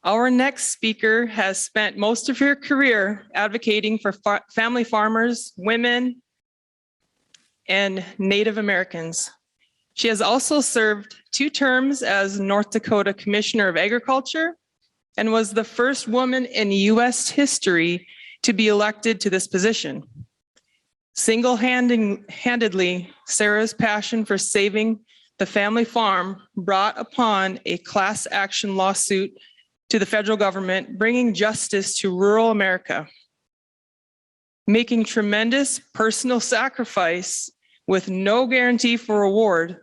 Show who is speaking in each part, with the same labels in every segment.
Speaker 1: Our next speaker has spent most of her career advocating for family farmers, women, and Native Americans. She has also served 2 terms as North Dakota Commissioner of Agriculture and was the first woman in U.S. history to be elected to this position. Single-handedly, Sarah's passion for saving the family farm brought upon a class action lawsuit to the federal government, bringing justice to rural America. Making tremendous personal sacrifice with no guarantee for reward,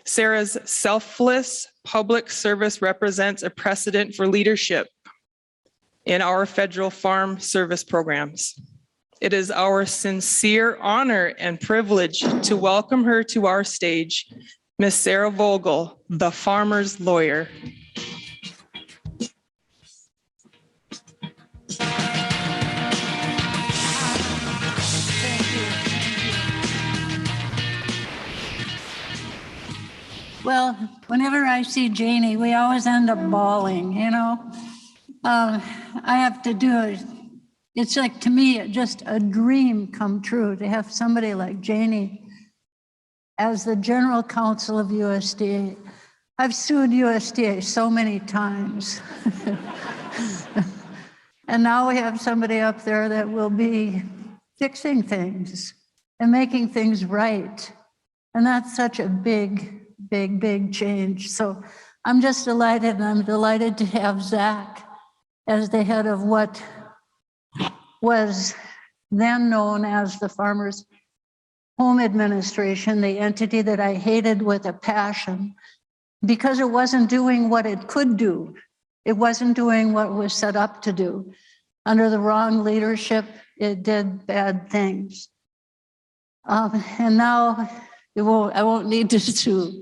Speaker 1: Sarah's selfless public service represents a precedent for leadership in our federal farm service programs. It is our sincere honor and privilege to welcome her to our stage, Ms. Sarah Vogel, the farmer's lawyer.
Speaker 2: Well, whenever I see Janie, we always end up bawling, you know. I have to do it. It's like, to me, just a dream come true to have somebody like Janie as the general counsel of USDA. I've sued USDA so many times. And now we have somebody up there that will be fixing things and making things right. And that's such a big change. So I'm just delighted, and I'm delighted to have Zach as the head of what was then known as the Farmers Home Administration, the entity that I hated with a passion because it wasn't doing what it could do. It wasn't doing what it was set up to do. Under the wrong leadership, it did bad things. And now I won't need to sue.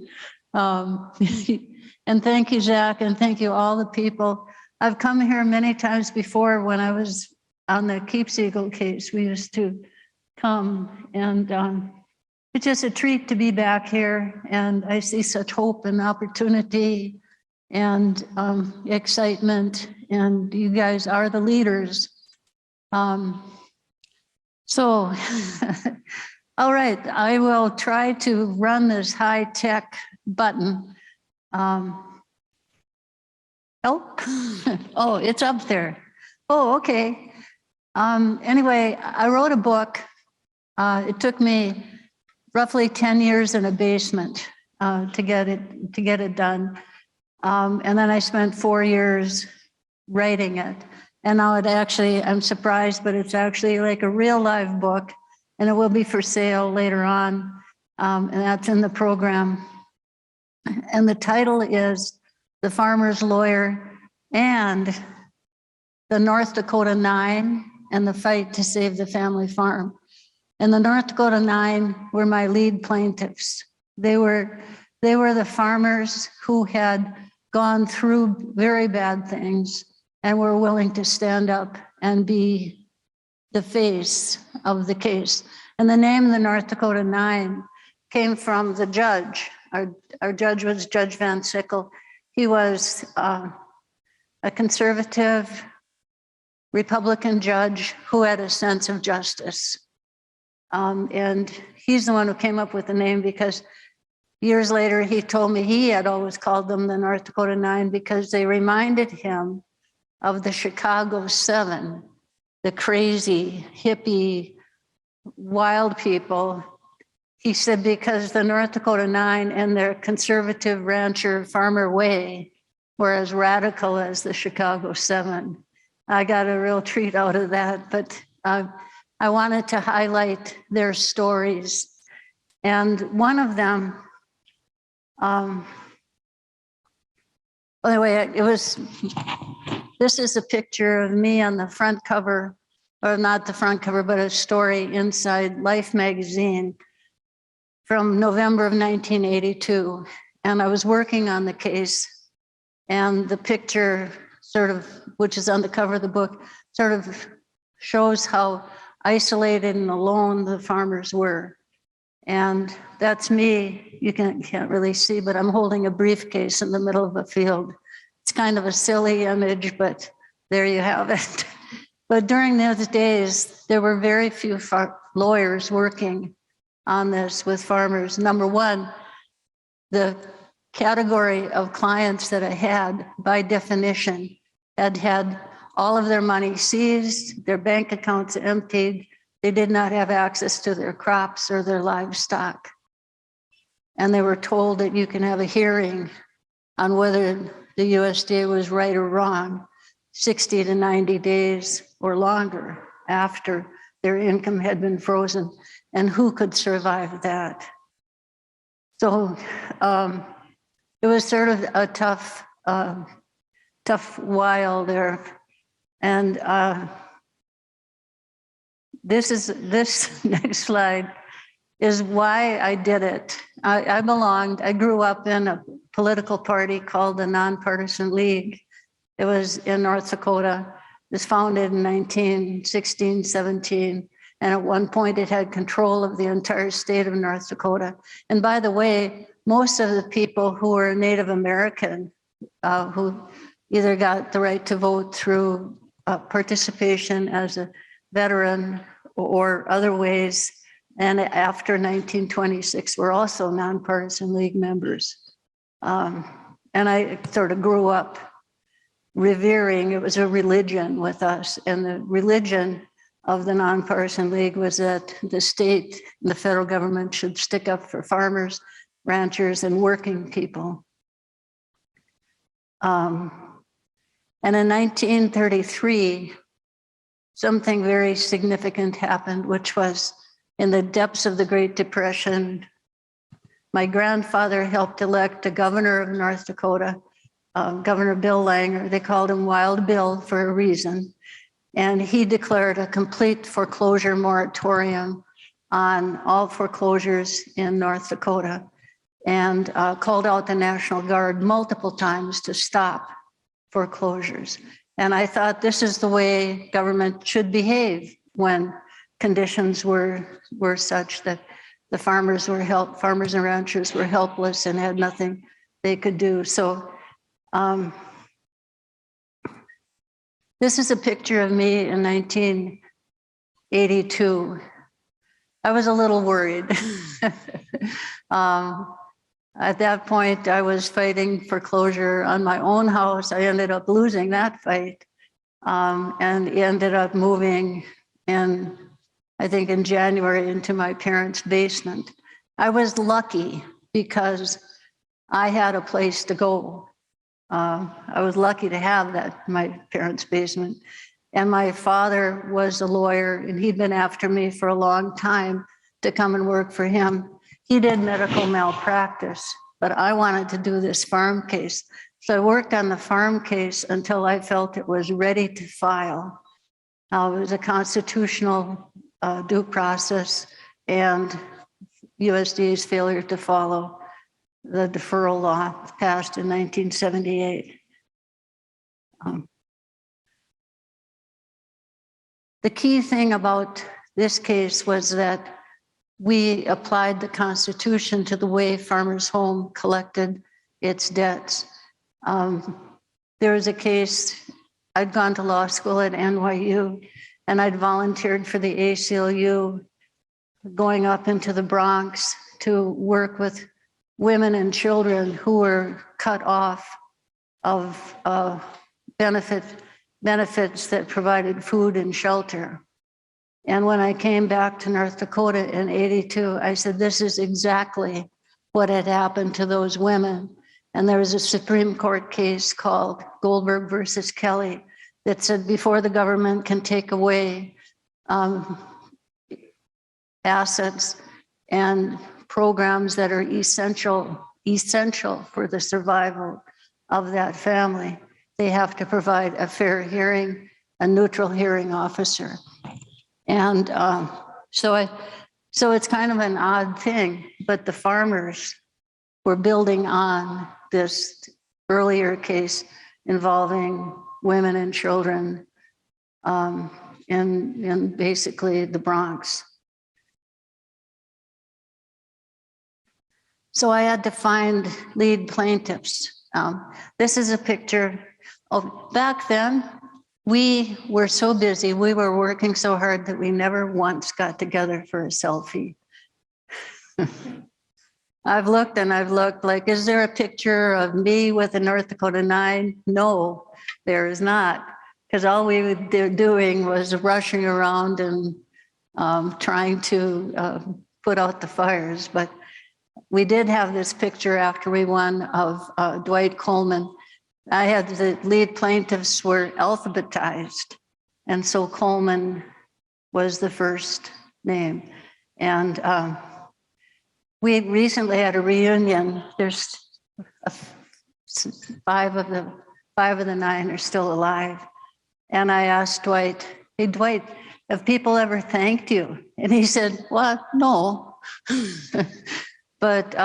Speaker 2: And thank you, Zach, and thank you all the people. I've come here many times before when I was on the Keeps Eagle case. We used to come, and it's just a treat to be back here. And I see such hope and opportunity and excitement, and you guys are the leaders. So, all right, I will try to run this high-tech button. Oh, it's up there. Oh, okay. Anyway, I wrote a book. It took me roughly 10 years in a basement to get it done. And then I spent 4 years writing it. And now it actually, I'm surprised, but it's actually like a real live book, and it will be for sale later on. And that's in the program. And the title is The Farmer's Lawyer and the North Dakota 9 and the Fight to Save the Family Farm. And the North Dakota 9 were my lead plaintiffs. They were the farmers who had gone through very bad things and were willing to stand up and be the face of the case. And the name of the North Dakota 9 came from the judge. Our judge was Judge Van Sickle. He was a conservative Republican judge who had a sense of justice. And he's the one who came up with the name, because years later he told me he had always called them the North Dakota 9 because they reminded him of the Chicago 7, the crazy, hippie, wild people. He said because the North Dakota 9 and their conservative rancher farmer way were as radical as the Chicago 7. I got a real treat out of that, but I wanted to highlight their stories. And one of them, anyway, this is a picture of me on the front cover, or not the front cover, but a story inside Life magazine from November of 1982. And I was working on the case, and the picture sort of, which is on the cover of the book, sort of shows how isolated and alone the farmers were. And that's me. You can't really see, but I'm holding a briefcase in the middle of a field. It's It's kind of a silly image, but there you have it. But during those days, there were very few lawyers working on this with farmers. Number one, the category of clients that I had, by definition, had all of their money seized, their bank accounts emptied. They did not have access to their crops or their livestock. And they were told that you can have a hearing on whether the USDA was right or wrong 60 to 90 days or longer after their income had been frozen, and who could survive that. So it was sort of a tough while there. And this next slide is why I did it. I grew up in a political party called the Nonpartisan League. It was in North Dakota. It was founded in 1916, 17. And at one point it had control of the entire state of North Dakota. And by the way, most of the people who were Native American, who either got the right to vote through participation as a veteran or other ways, and after 1926 were also Nonpartisan League members. And I sort of grew up revering, it was a religion with us, and the religion of the Nonpartisan League was that the state and the federal government should stick up for farmers, ranchers, and working people. And in 1933, something very significant happened, which was in the depths of the Great Depression. My grandfather helped elect a governor of North Dakota, Governor Bill Langer. They called him Wild Bill for a reason. And he declared a complete foreclosure moratorium on all foreclosures in North Dakota, and called out the National Guard multiple times to stop foreclosures. And I thought this is the way government should behave when conditions were such that the farmers and ranchers were helpless and had nothing they could do. So this is a picture of me in 1982. I was a little worried. At that point, I was fighting foreclosure on my own house. I ended up losing that fight, and ended up moving in, I think in January, into my parents' basement. I was lucky because I had a place to go. I was lucky to have that, my parents' basement. And my father was a lawyer, and he'd been after me for a long time to come and work for him. He did medical malpractice, but I wanted to do this farm case. So I worked on the farm case until I felt it was ready to file. It was a constitutional due process, and USDA's failure to follow the deferral law passed in 1978. The key thing about this case was that we applied the Constitution to the way Farmers Home collected its debts. There was a case, I'd gone to law school at NYU, and I'd volunteered for the ACLU, going up into the Bronx to work with women and children who were cut off of benefits that provided food and shelter. And when I came back to North Dakota in '82, I said, this is exactly what had happened to those women. And there was a Supreme Court case called Goldberg versus Kelly that said before the government can take away assets and programs that are essential for the survival of that family, they have to provide a fair hearing, a neutral hearing officer. And so it's kind of an odd thing, but the farmers were building on this earlier case involving women and children in basically the Bronx. So I had to find lead plaintiffs. This is a picture of back then. We were so busy. We were working so hard that we never once got together for a selfie. I've looked and I've looked, like, is there a picture of me with a North Dakota 9? No, there is not. Because all we were doing was rushing around and trying to put out the fires. But we did have this picture after we won of Dwight Coleman. I had the lead plaintiffs were alphabetized. And so Coleman was the first name. And we recently had a reunion. There's five of the 9 are still alive. And I asked Dwight, hey, Dwight, have people ever thanked you? And he said, well, no. But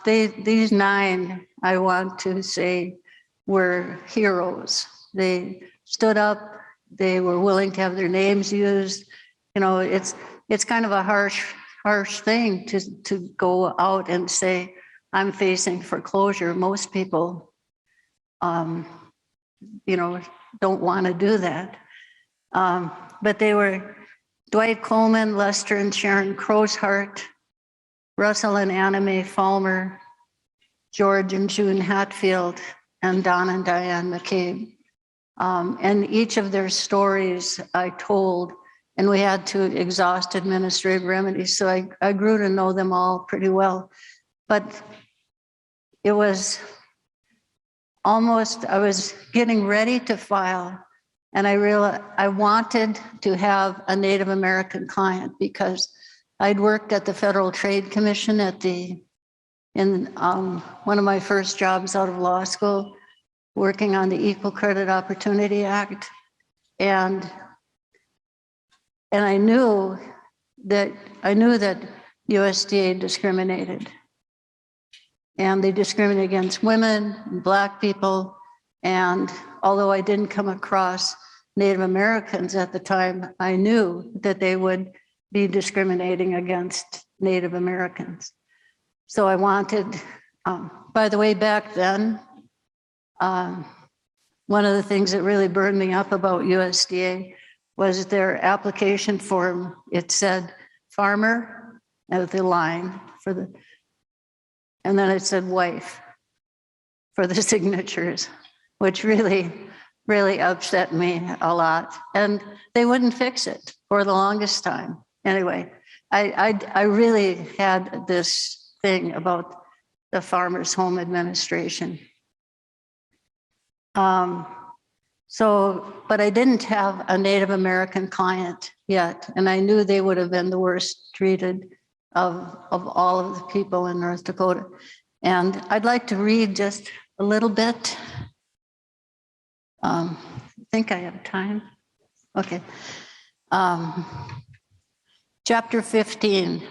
Speaker 2: these 9, I want to say, were heroes. They stood up. They were willing to have their names used. You know, it's kind of a harsh thing to go out and say, I'm facing foreclosure. Most people, you know, don't want to do that. But they were Dwight Coleman, Lester and Sharon Crowshart, Russell and Anna Mae Falmer, George and June Hatfield, and Don and Diane McCabe. And each of their stories I told, and we had to exhaust administrative remedies. So I grew to know them all pretty well. But it was almost, I was getting ready to file, and I realized I wanted to have a Native American client because I'd worked at the Federal Trade Commission in one of my first jobs out of law school, working on the Equal Credit Opportunity Act. And I knew that USDA discriminated. And they discriminate against women and Black people. And although I didn't come across Native Americans at the time, I knew that they would be discriminating against Native Americans. So I wanted, by the way, back then, one of the things that really burned me up about USDA was their application form. It said farmer at the line for the, and then it said wife for the signatures, which really, really upset me a lot. And they wouldn't fix it for the longest time. Anyway, I really had this thing about the Farmers Home Administration. But I didn't have a Native American client yet, and I knew they would have been the worst treated of all of the people in North Dakota. And I'd like to read just a little bit. I think I have time. Okay. Chapter 15,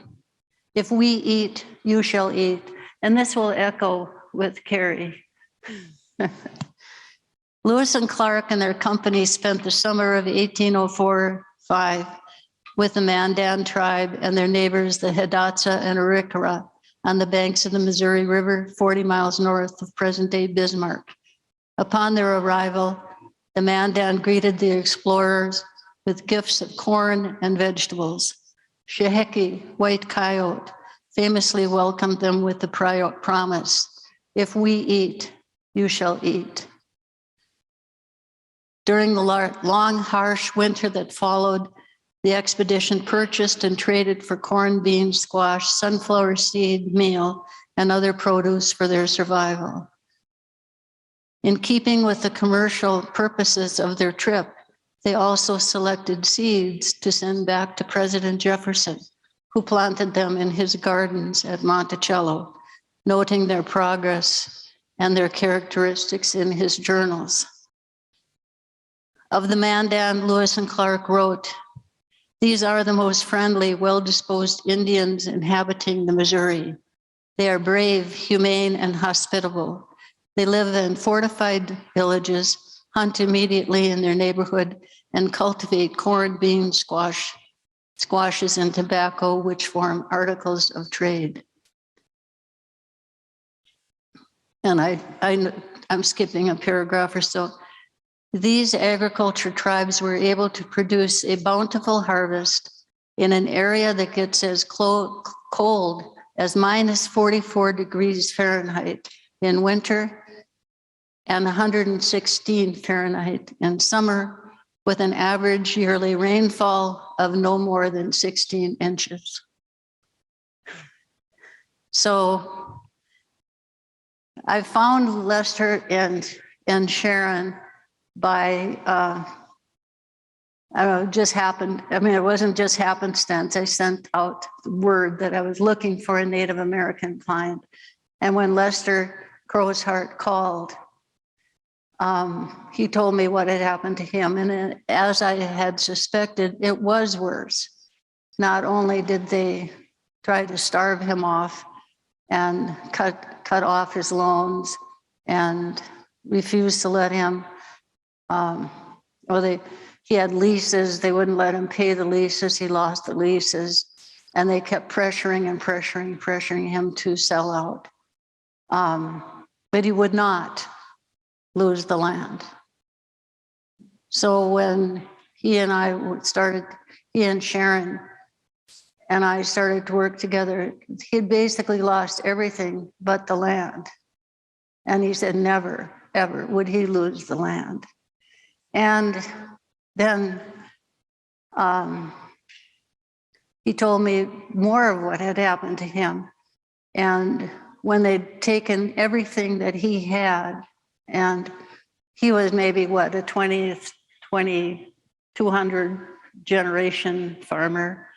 Speaker 2: if we eat, you shall eat. And this will echo with Carrie. Lewis and Clark and their company spent the summer of 1804-5 with the Mandan tribe and their neighbors, the Hidatsa and Arikara, on the banks of the Missouri River, 40 miles north of present-day Bismarck. Upon their arrival, the Mandan greeted the explorers with gifts of corn and vegetables. Sheheki, White Coyote, famously welcomed them with the promise, if we eat, you shall eat. During the long, harsh winter that followed, the expedition purchased and traded for corn, beans, squash, sunflower seed, meal, and other produce for their survival. In keeping with the commercial purposes of their trip, they also selected seeds to send back to President Jefferson, who planted them in his gardens at Monticello, noting their progress and their characteristics in his journals. Of the Mandan, Lewis and Clark wrote, "These are the most friendly, well-disposed Indians inhabiting the Missouri. They are brave, humane, and hospitable. They live in fortified villages, hunt immediately in their neighborhood, and cultivate corn, beans, squashes, and tobacco, which form articles of trade." And I I'm skipping a paragraph or so. These agriculture tribes were able to produce a bountiful harvest in an area that gets as cold as minus 44 degrees Fahrenheit in winter and 116 Fahrenheit in summer, with an average yearly rainfall of no more than 16 inches. So I found Lester and Sharon by, I don't know, just happened. I mean, it wasn't just happenstance. I sent out word that I was looking for a Native American client. And when Lester Crowsheart called, he told me what had happened to him. And as I had suspected, it was worse. Not only did they try to starve him off and cut off his loans and refused to let him, he had leases, they wouldn't let him pay the leases, he lost the leases, and they kept pressuring him to sell out. But he would not lose the land. So when he and Sharon and I started to work together, he'd basically lost everything but the land. And he said, never, ever would he lose the land. And then he told me more of what had happened to him. And when they'd taken everything that he had, and he was maybe what, a 200 generation farmer,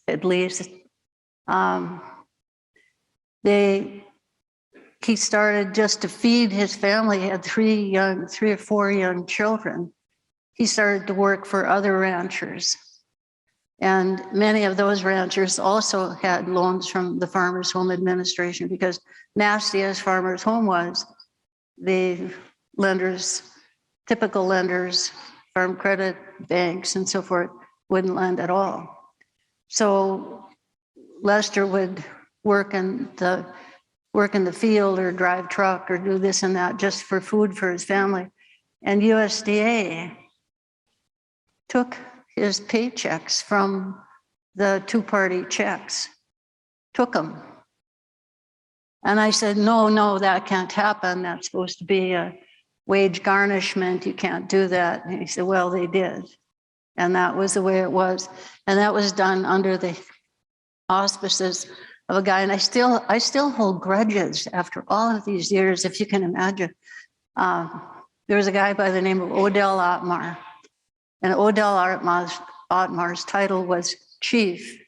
Speaker 2: at least. He started just to feed his family. He had three or four young children. He started to work for other ranchers. And many of those ranchers also had loans from the Farmers Home Administration, because nasty as Farmers Home was, the lenders, typical lenders, farm credit banks and so forth, wouldn't lend at all. So Lester would work in the field or drive truck or do this and that just for food for his family. And USDA took his paychecks from the two-party checks, took them. And I said, no, that can't happen. That's supposed to be a wage garnishment. You can't do that. And he said, well, they did. And that was the way it was. And that was done under the auspices of a guy. And I still hold grudges after all of these years, if you can imagine. There was a guy by the name of Odell Otmar. And Odell Otmar's title was Chief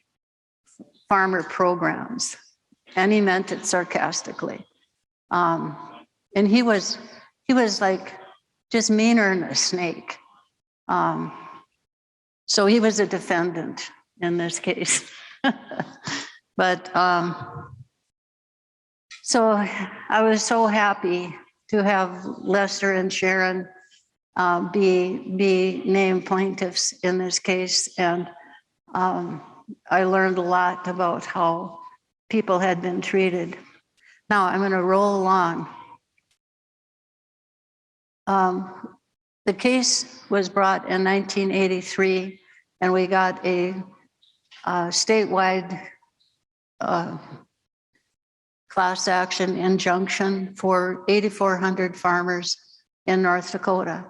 Speaker 2: Farmer Programs. And he meant it sarcastically. And he was like just meaner than a snake. So he was a defendant in this case. But so I was so happy to have Lester and Sharon be named plaintiffs in this case. And I learned a lot about how people had been treated. Now I'm going to roll along. The case was brought in 1983, and we got a statewide class action injunction for 8,400 farmers in North Dakota.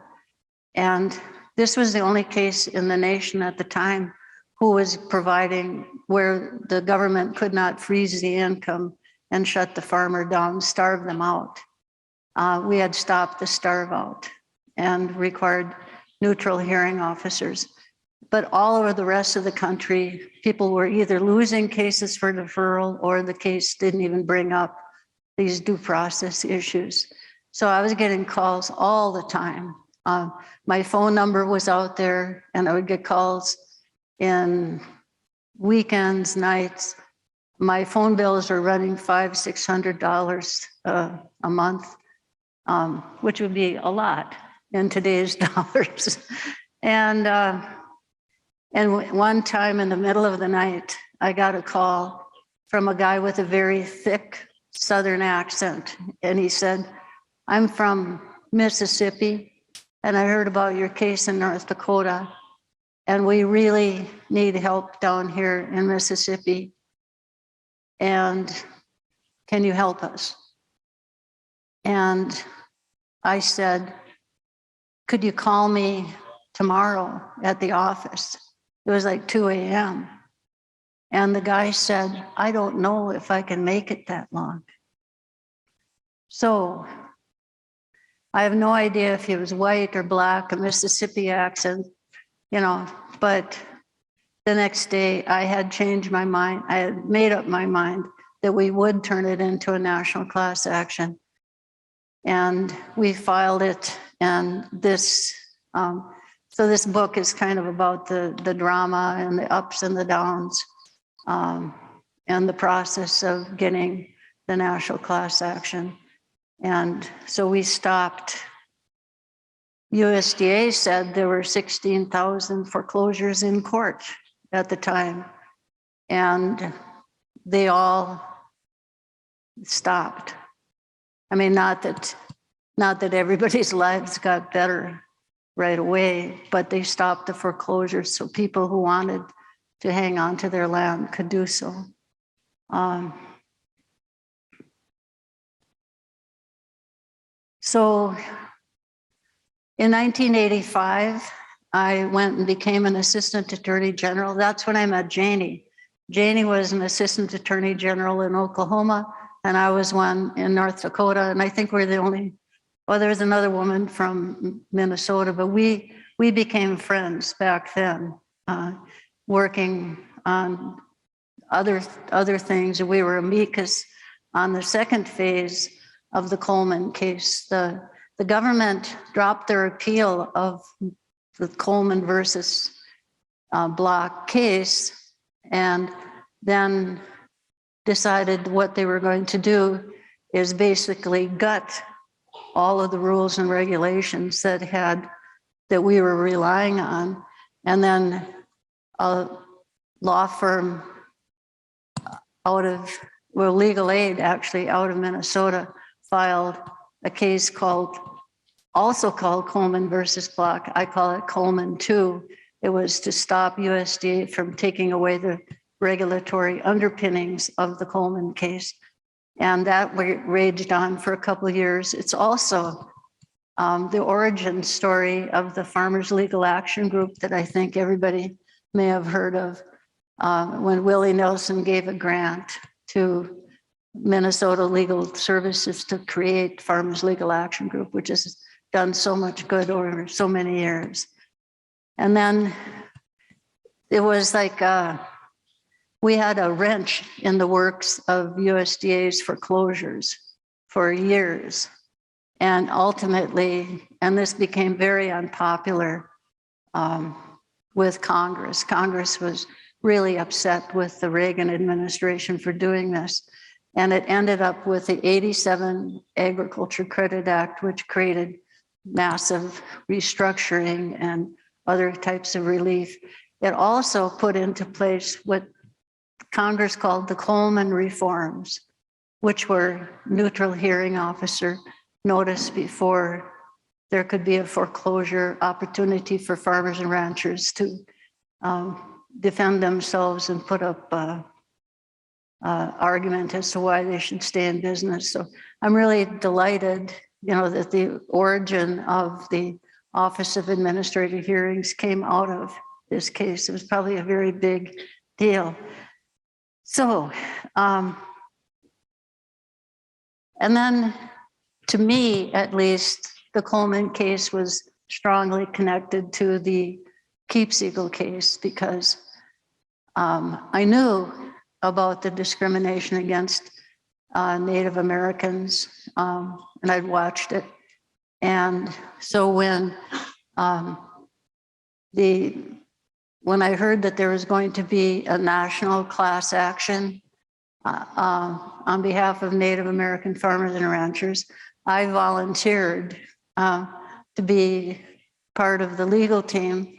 Speaker 2: And this was the only case in the nation at the time who was providing where the government could not freeze the income and shut the farmer down, starve them out. We had stopped the starve out and required neutral hearing officers. But all over the rest of the country, people were either losing cases for deferral or the case didn't even bring up these due process issues. So I was getting calls all the time. My phone number was out there, and I would get calls in weekends, nights. My phone bills were running $500-600 a month, which would be a lot in today's dollars. And one time in the middle of the night, I got a call from a guy with a very thick Southern accent. And he said, I'm from Mississippi, and I heard about your case in North Dakota, and we really need help down here in Mississippi. And can you help us? And I said, could you call me tomorrow at the office? It was like 2 a.m. And the guy said, I don't know if I can make it that long. So I have no idea if he was white or black, a Mississippi accent, but the next day I had changed my mind. I had made up my mind that we would turn it into a national class action. And we filed it, and this, so this book is kind of about the drama and the ups and the downs, and the process of getting the national class action. And so we stopped. USDA said there were 16,000 foreclosures in court at the time, and they all stopped. I mean, not that everybody's lives got better right away, but they stopped the foreclosures so people who wanted to hang on to their land could do so. So in 1985, I went and became an assistant attorney general. That's when I met Janie. Janie was an assistant attorney general in Oklahoma, and I was one in North Dakota. And I think we're the only, well, there's another woman from Minnesota, but we became friends back then, working on other things. We were amicus on the second phase of the Coleman case. The government dropped their appeal of the Coleman versus Block case, and then decided what they were going to do is basically gut all of the rules and regulations that we were relying on. And then a law firm legal aid actually out of Minnesota filed a case also called Coleman versus Block. I call it Coleman 2. It was to stop USDA from taking away the regulatory underpinnings of the Coleman case. And that raged on for a couple of years. It's also the origin story of the Farmers Legal Action Group that I think everybody may have heard of, when Willie Nelson gave a grant to Minnesota Legal Services to create Farmers Legal Action Group, which has done so much good over so many years. And then it was like we had a wrench in the works of USDA's foreclosures for years. And ultimately, and this became very unpopular with Congress. Congress was really upset with the Reagan administration for doing this. And it ended up with the 87 Agriculture Credit Act, which created massive restructuring and other types of relief. It also put into place what Congress called the Coleman Reforms, which were neutral hearing officer notice before there could be a foreclosure opportunity for farmers and ranchers to defend themselves and put up argument as to why they should stay in business. So I'm really delighted, that the origin of the Office of Administrative Hearings came out of this case. It was probably a very big deal. So, and then to me, at least, the Coleman case was strongly connected to the Keepsiegel case because I knew about the discrimination against Native Americans, and I'd watched it. And so when I heard that there was going to be a national class action on behalf of Native American farmers and ranchers, I volunteered to be part of the legal team.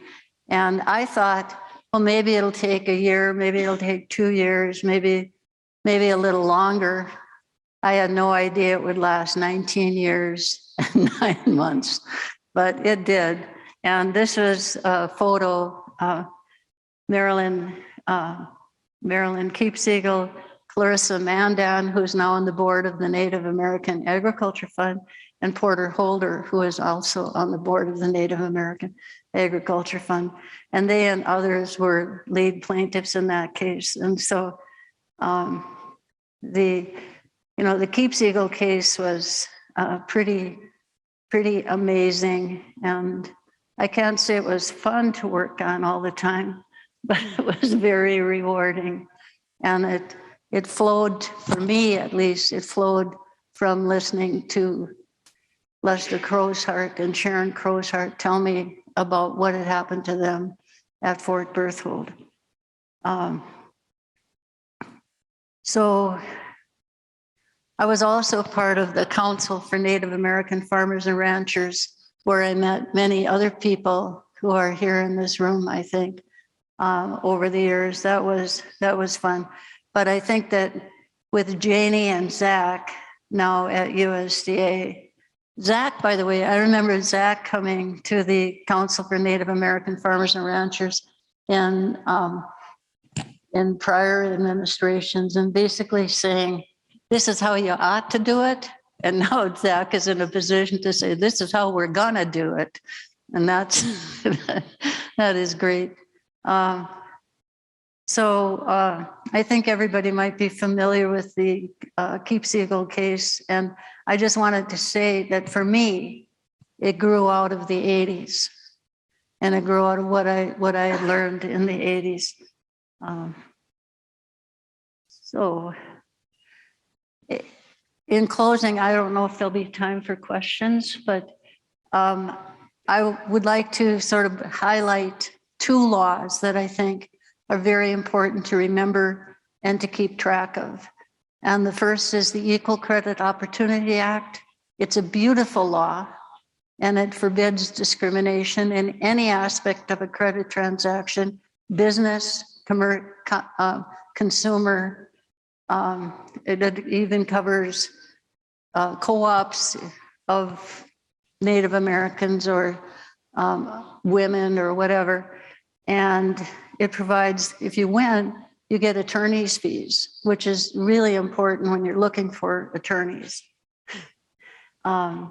Speaker 2: And I thought, well, maybe it'll take a year, maybe it'll take 2 years, maybe a little longer. I had no idea it would last 19 years and 9 months, but it did. And this was a photo, Marilyn Keepsiegel, Clarissa Mandan, who's now on the board of the Native American Agriculture Fund, and Porter Holder, who is also on the board of the Native American Agriculture Fund. And they and others were lead plaintiffs in that case. And so the Keepsiegel case was pretty amazing. And I can't say it was fun to work on all the time, but it was very rewarding. And it flowed, for me at least, it flowed from listening to Lester Crowsheart and Sharon Crowsheart tell me about what had happened to them at Fort Berthold. So I was also part of the Council for Native American Farmers and Ranchers, where I met many other people who are here in this room, I think, over the years. That was fun. But I think that with Janie and Zach now at USDA, Zach, by the way, I remember Zach coming to the Council for Native American Farmers and Ranchers in prior administrations and basically saying, this is how you ought to do it. And now Zach is in a position to say, this is how we're gonna do it. And that is great. So I think everybody might be familiar with the Keepsiegel case. And I just wanted to say that for me, it grew out of the 80s. And it grew out of what I had learned in the 80s. So in closing, I don't know if there'll be time for questions, but I would like to sort of highlight 2 laws that I think are very important to remember and to keep track of. And the first is the Equal Credit Opportunity Act. It's a beautiful law, and it forbids discrimination in any aspect of a credit transaction, business, consumer. It even covers co-ops of Native Americans or women or whatever. And it provides, if you win, you get attorney's fees, which is really important when you're looking for attorneys. And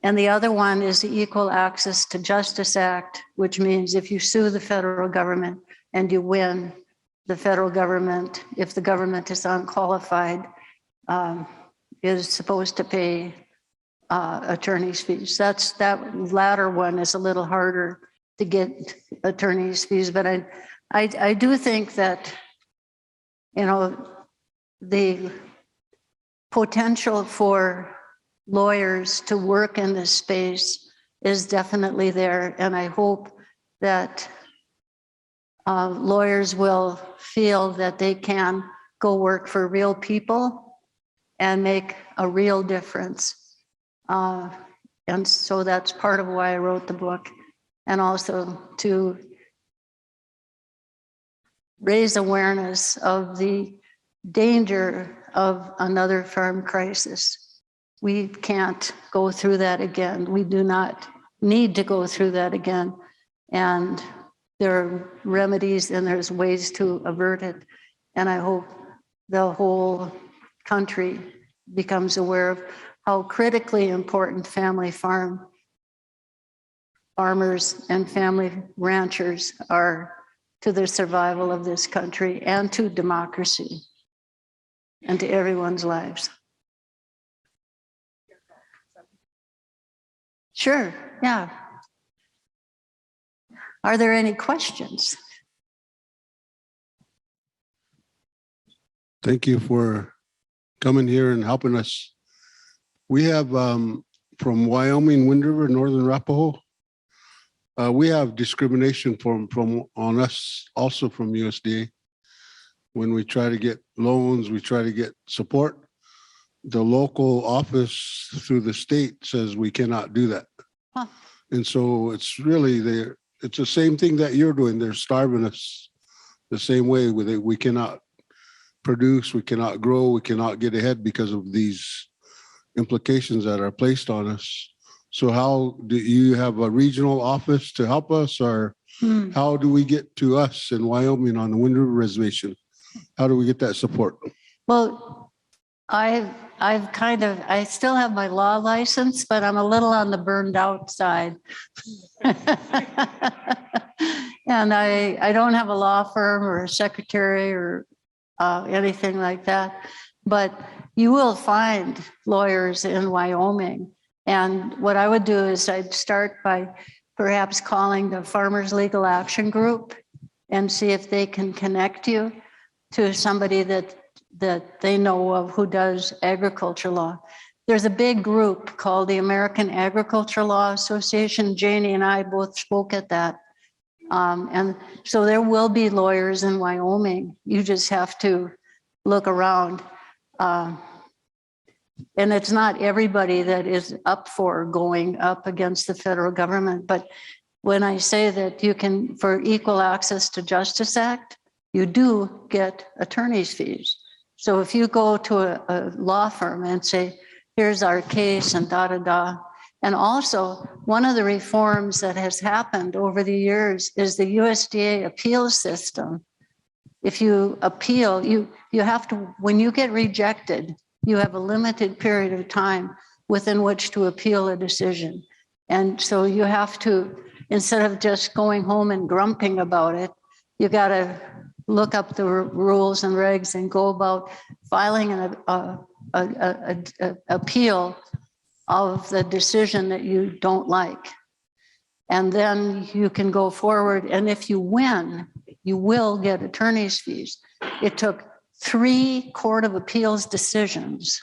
Speaker 2: the other one is the Equal Access to Justice Act, which means if you sue the federal government and you win, the federal government, if the government is unqualified, is supposed to pay attorney's fees. That latter one is a little harder to get attorney's fees, but I do think that, the potential for lawyers to work in this space is definitely there, and I hope that lawyers will feel that they can go work for real people and make a real difference. And so that's part of why I wrote the book, and also to raise awareness of the danger of another farm crisis. We can't go through that again. We do not need to go through that again. And there are remedies and there's ways to avert it. And I hope the whole country becomes aware of how critically important family farmers and family ranchers are to the survival of this country and to democracy and to everyone's lives. Sure, yeah. Are there any questions?
Speaker 3: Thank you for coming here and helping us. We have from Wyoming, Wind River, Northern Arapaho, we have discrimination on us also from USDA. When we try to get loans, we try to get support. The local office through the state says we cannot do that. Huh. And so it's really it's the same thing that you're doing. They're starving us the same way. We cannot produce, we cannot grow, we cannot get ahead because of these implications that are placed on us. So how do you have a regional office to help us, or how do we get to us in Wyoming on the Wind River Reservation? How do we get that support?
Speaker 2: Well, I still have my law license, but I'm a little on the burned out side. And I don't have a law firm or a secretary or anything like that, but you will find lawyers in Wyoming. And what I would do is I'd start by perhaps calling the Farmers Legal Action Group and see if they can connect you to somebody that they know of who does agriculture law. There's a big group called the American Agriculture Law Association. Janie and I both spoke at that. And so there will be lawyers in Wyoming. You just have to look around. And it's not everybody that is up for going up against the federal government. But when I say that you can, for Equal Access to Justice Act, you do get attorney's fees. So if you go to a law firm and say, here's our case and da-da-da. And also, one of the reforms that has happened over the years is the USDA appeals system. If you appeal, you have to, when you get rejected, you have a limited period of time within which to appeal a decision. And so you have to, instead of just going home and grumping about it, you got to look up the rules and regs and go about filing an appeal of the decision that you don't like. And then you can go forward. And if you win, you will get attorney's fees. It took 3 Court of Appeals decisions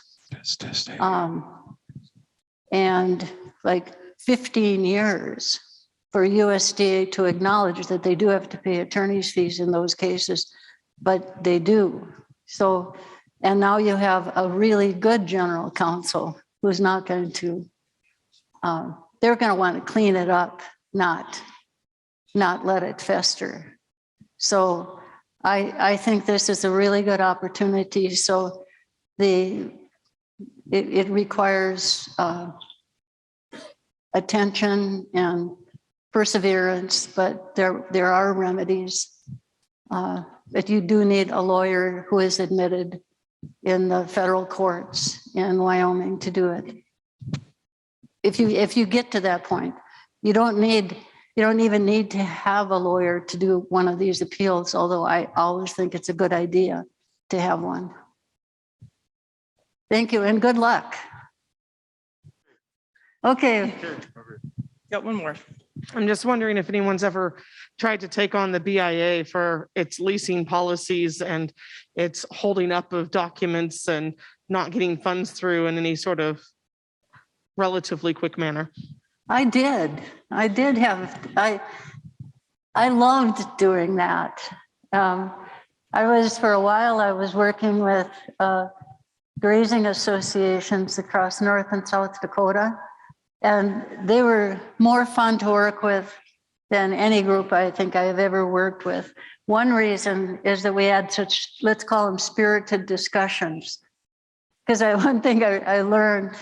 Speaker 2: and like 15 years for USDA to acknowledge that they do have to pay attorney's fees in those cases, but they do. So, and now you have a really good general counsel who's not going to, they're going to want to clean it up, not let it fester. So I think this is a really good opportunity. So it requires attention and perseverance, but there are remedies. But you do need a lawyer who is admitted in the federal courts in Wyoming to do it. If you get to that point, you don't even need to have a lawyer to do one of these appeals, although I always think it's a good idea to have one. Thank you and good luck. Okay.
Speaker 1: Got one more.
Speaker 4: I'm just wondering if anyone's ever tried to take on the BIA for its leasing policies and its holding up of documents and not getting funds through in any sort of relatively quick manner.
Speaker 2: I loved doing that. For a while, I was working with grazing associations across North and South Dakota, and they were more fun to work with than any group I think I have ever worked with. One reason is that we had such, let's call them spirited discussions. Because one thing I learned,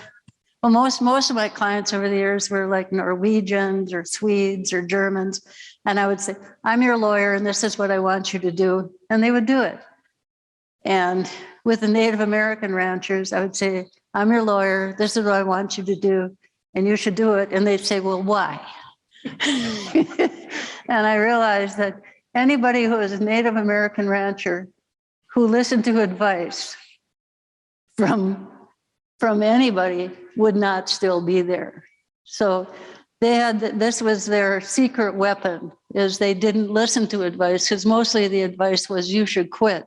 Speaker 2: well, most of my clients over the years were like Norwegians or Swedes or Germans. And I would say, I'm your lawyer and this is what I want you to do. And they would do it. And with the Native American ranchers, I would say, I'm your lawyer. This is what I want you to do. And you should do it. And they'd say, well, why? And I realized that anybody who is a Native American rancher who listened to advice from anybody would not still be there. So they had, this was their secret weapon, is they didn't listen to advice, because mostly the advice was you should quit.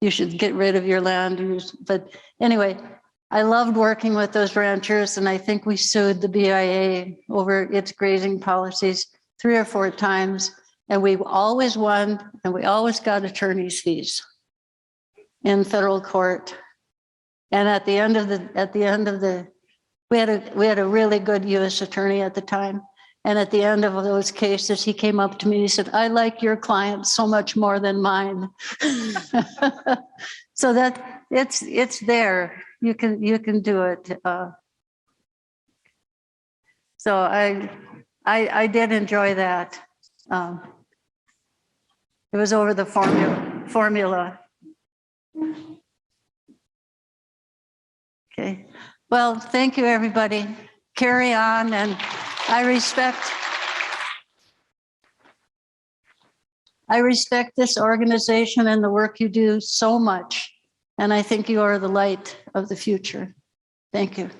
Speaker 2: You should get rid of your land. But anyway, I loved working with those ranchers, and I think we sued the BIA over its grazing policies 3 or 4 times, and we always won, and we always got attorney's fees in federal court. And at the end of the, we had a really good U.S. attorney at the time. And at the end of those cases, he came up to me and he said, I like your client so much more than mine. So that it's there. You can do it. So I did enjoy that. It was over the formula. Okay. Well, thank you, everybody. Carry on, and I respect this organization and the work you do so much. And I think you are the light of the future. Thank you.